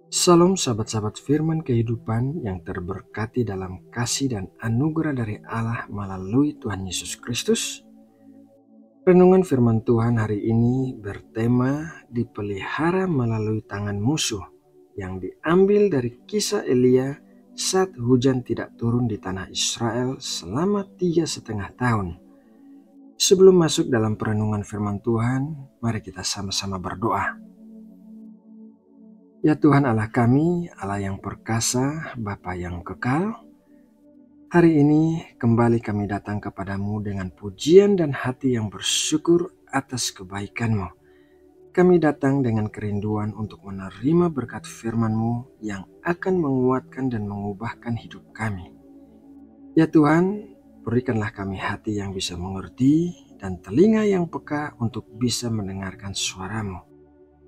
Salam sahabat-sahabat firman kehidupan yang terberkati dalam kasih dan anugerah dari Allah melalui Tuhan Yesus Kristus. Renungan firman Tuhan hari ini bertema dipelihara melalui tangan musuh yang diambil dari kisah Elia saat hujan tidak turun di tanah Israel selama 3,5 tahun. Sebelum masuk dalam perenungan firman Tuhan, mari kita sama-sama berdoa. Ya Tuhan Allah kami, Allah yang perkasa, Bapa yang kekal, hari ini kembali kami datang kepadamu dengan pujian dan hati yang bersyukur atas kebaikan-Mu. Kami datang dengan kerinduan untuk menerima berkat firman-Mu yang akan menguatkan dan mengubahkan hidup kami. Ya Tuhan, berikanlah kami hati yang bisa mengerti dan telinga yang peka untuk bisa mendengarkan suara-Mu.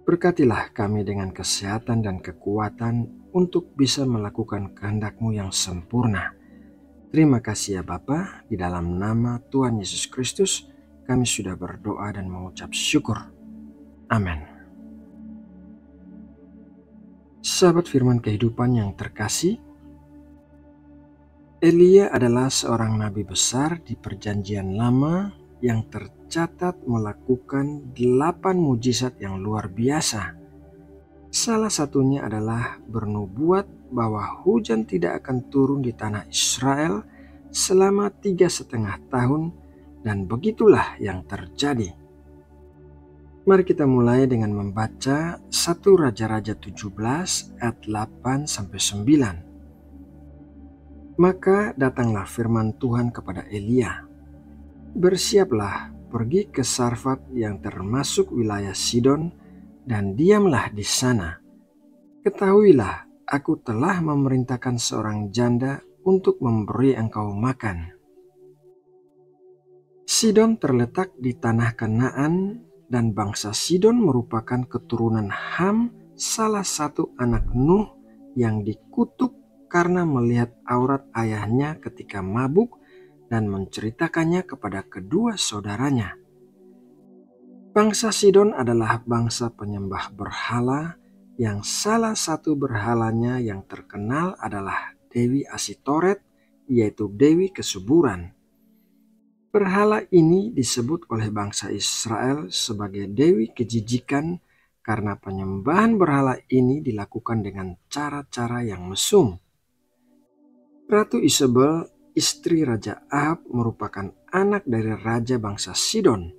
Berkatilah kami dengan kesehatan dan kekuatan untuk bisa melakukan kehendak-Mu yang sempurna. Terima kasih ya Bapa, di dalam nama Tuhan Yesus Kristus kami sudah berdoa dan mengucap syukur. Amin. Sahabat firman kehidupan yang terkasih, Elia adalah seorang nabi besar di perjanjian lama yang tercatat melakukan 8 mujizat yang luar biasa. Salah satunya adalah bernubuat bahwa hujan tidak akan turun di tanah Israel selama 3,5 tahun, dan begitulah yang terjadi. Mari kita mulai dengan membaca 1 Raja-Raja 17 ayat 8-9. Maka datanglah firman Tuhan kepada Elia, "Bersiaplah, pergi ke Sarfat yang termasuk wilayah Sidon, dan diamlah di sana. Ketahuilah, aku telah memerintahkan seorang janda untuk memberi engkau makan." Sidon terletak di tanah Kanaan, dan bangsa Sidon merupakan keturunan Ham, salah satu anak Nuh yang dikutuk karena melihat aurat ayahnya ketika mabuk dan menceritakannya kepada kedua saudaranya. Bangsa Sidon adalah bangsa penyembah berhala yang salah satu berhalanya yang terkenal adalah Dewi Asitoret, yaitu Dewi Kesuburan. Berhala ini disebut oleh bangsa Israel sebagai Dewi Kejijikan karena penyembahan berhala ini dilakukan dengan cara-cara yang mesum. Ratu Isabel, istri Raja Ahab, merupakan anak dari raja bangsa Sidon,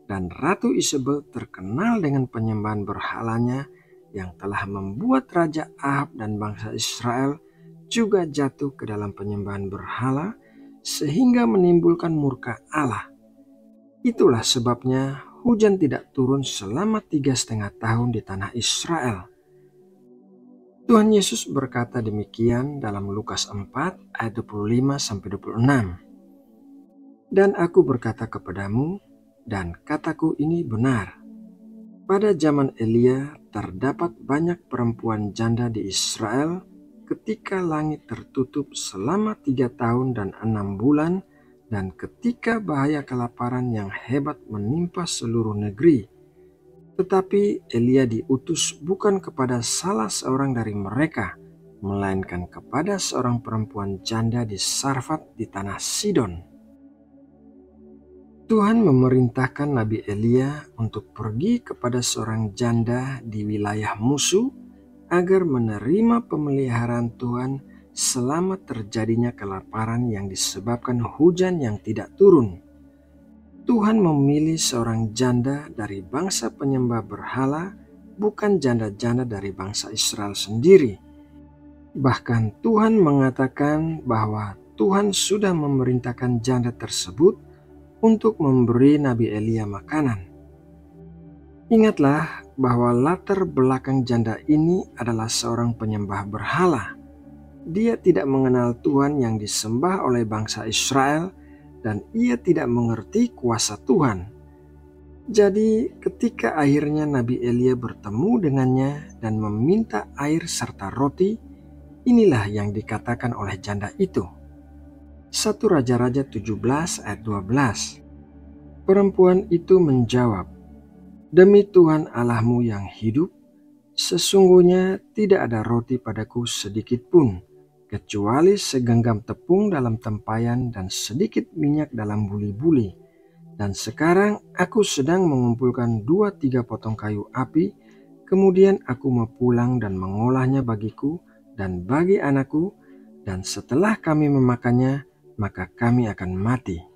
dan Ratu Isabel terkenal dengan penyembahan berhalanya yang telah membuat Raja Ahab dan bangsa Israel juga jatuh ke dalam penyembahan berhala sehingga menimbulkan murka Allah. Itulah sebabnya hujan tidak turun selama 3,5 tahun di tanah Israel. Tuhan Yesus berkata demikian dalam Lukas 4 ayat 25-26. "Dan aku berkata kepadamu, dan kataku ini benar, pada zaman Elia terdapat banyak perempuan janda di Israel ketika langit tertutup selama 3 tahun dan 6 bulan, dan ketika bahaya kelaparan yang hebat menimpa seluruh negeri. Tetapi Elia diutus bukan kepada salah seorang dari mereka, melainkan kepada seorang perempuan janda di Sarfat di tanah Sidon." Tuhan memerintahkan Nabi Elia untuk pergi kepada seorang janda di wilayah musuh agar menerima pemeliharaan Tuhan selama terjadinya kelaparan yang disebabkan hujan yang tidak turun. Tuhan memilih seorang janda dari bangsa penyembah berhala, bukan janda-janda dari bangsa Israel sendiri. Bahkan Tuhan mengatakan bahwa Tuhan sudah memerintahkan janda tersebut untuk memberi Nabi Elia makanan. Ingatlah bahwa latar belakang janda ini adalah seorang penyembah berhala. Dia tidak mengenal Tuhan yang disembah oleh bangsa Israel, dan ia tidak mengerti kuasa Tuhan. Jadi ketika akhirnya Nabi Elia bertemu dengannya dan meminta air serta roti, inilah yang dikatakan oleh janda itu. 1 Raja-Raja 17 ayat 12. Perempuan itu menjawab, "Demi Tuhan Allahmu yang hidup, Sesungguhnya tidak ada roti padaku sedikit pun, kecuali segenggam tepung dalam tempayan dan sedikit minyak dalam buli-buli. Dan sekarang aku sedang mengumpulkan 2-3 potong kayu api, kemudian aku mau pulang dan mengolahnya bagiku dan bagi anakku, dan setelah kami memakannya, maka kami akan mati.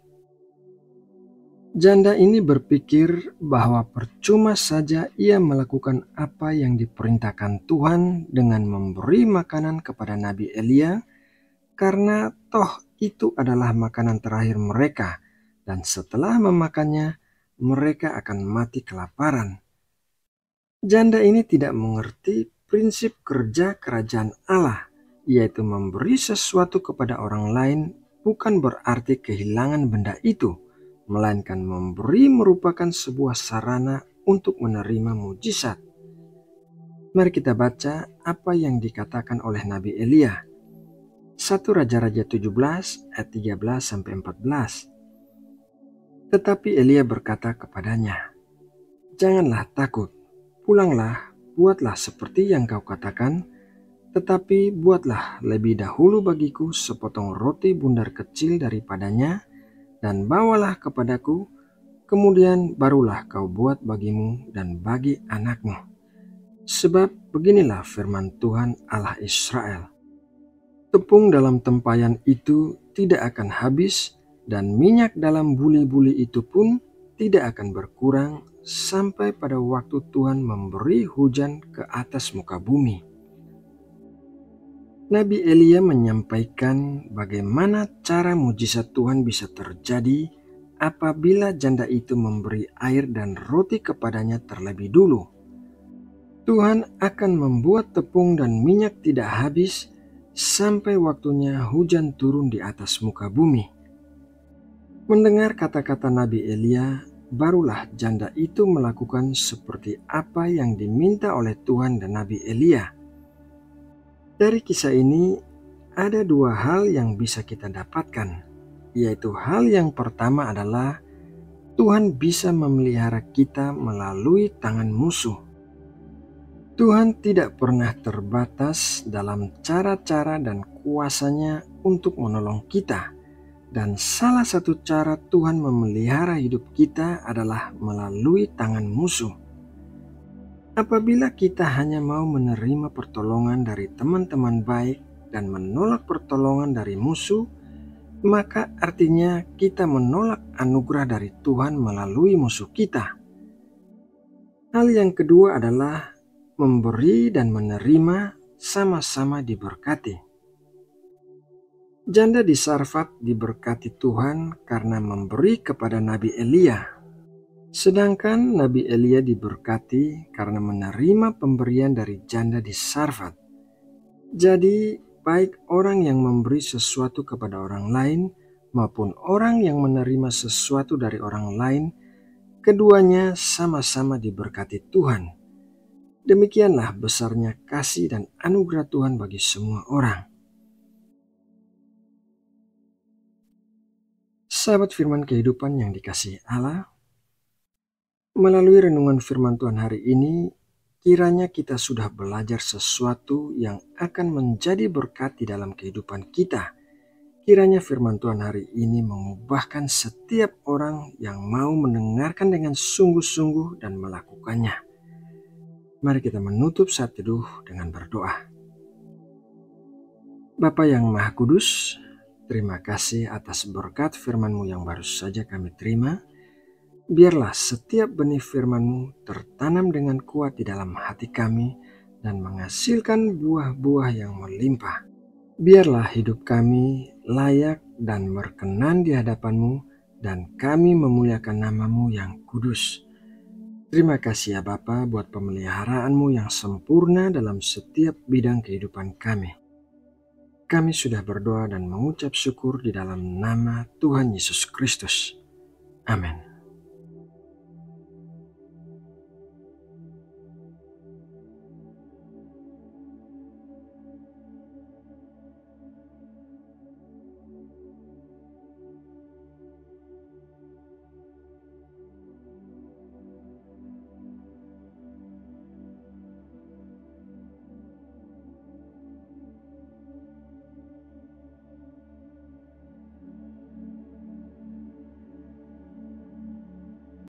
Janda ini berpikir bahwa percuma saja ia melakukan apa yang diperintahkan Tuhan dengan memberi makanan kepada Nabi Elia, karena toh itu adalah makanan terakhir mereka, dan setelah memakannya, mereka akan mati kelaparan. Janda ini tidak mengerti prinsip kerja kerajaan Allah, yaitu memberi sesuatu kepada orang lain bukan berarti kehilangan benda itu, melainkan memberi merupakan sebuah sarana untuk menerima mujizat. Mari kita baca apa yang dikatakan oleh Nabi Elia. 1 Raja-Raja 17 ayat 13-14. Tetapi Elia berkata kepadanya, "Janganlah takut, pulanglah, buatlah seperti yang kau katakan, tetapi buatlah lebih dahulu bagiku sepotong roti bundar kecil daripadanya, dan bawalah kepadaku, kemudian barulah kau buat bagimu dan bagi anakmu. Sebab beginilah firman Tuhan Allah Israel, tepung dalam tempayan itu tidak akan habis, dan minyak dalam buli-buli itu pun tidak akan berkurang sampai pada waktu Tuhan memberi hujan ke atas muka bumi." Nabi Elia menyampaikan bagaimana cara mujizat Tuhan bisa terjadi apabila janda itu memberi air dan roti kepadanya terlebih dulu. Tuhan akan membuat tepung dan minyak tidak habis sampai waktunya hujan turun di atas muka bumi. Mendengar kata-kata Nabi Elia, barulah janda itu melakukan seperti apa yang diminta oleh Tuhan dan Nabi Elia. Dari kisah ini, ada 2 hal yang bisa kita dapatkan, yaitu hal yang pertama adalah Tuhan bisa memelihara kita melalui tangan musuh. Tuhan tidak pernah terbatas dalam cara-cara dan kuasanya untuk menolong kita, dan salah satu cara Tuhan memelihara hidup kita adalah melalui tangan musuh. Apabila kita hanya mau menerima pertolongan dari teman-teman baik dan menolak pertolongan dari musuh, maka artinya kita menolak anugerah dari Tuhan melalui musuh kita. Hal yang kedua adalah memberi dan menerima sama-sama diberkati. Janda di Sarfat diberkati Tuhan karena memberi kepada Nabi Elia. Sedangkan Nabi Elia diberkati karena menerima pemberian dari janda di Sarfat. Jadi, baik orang yang memberi sesuatu kepada orang lain maupun orang yang menerima sesuatu dari orang lain, keduanya sama-sama diberkati Tuhan. Demikianlah besarnya kasih dan anugerah Tuhan bagi semua orang. Sahabat firman kehidupan yang dikasihi Allah, melalui renungan firman Tuhan hari ini, kiranya kita sudah belajar sesuatu yang akan menjadi berkat di dalam kehidupan kita. Kiranya firman Tuhan hari ini mengubahkan setiap orang yang mau mendengarkan dengan sungguh-sungguh dan melakukannya. Mari kita menutup saat teduh dengan berdoa. Bapa yang Maha Kudus, terima kasih atas berkat firman-Mu yang baru saja kami terima. Biarlah setiap benih firman-Mu tertanam dengan kuat di dalam hati kami dan menghasilkan buah-buah yang melimpah. Biarlah hidup kami layak dan berkenan di hadapan-Mu dan kami memuliakan nama-Mu yang kudus. Terima kasih ya Bapa buat pemeliharaan-Mu yang sempurna dalam setiap bidang kehidupan kami. Kami sudah berdoa dan mengucap syukur di dalam nama Tuhan Yesus Kristus. Amin.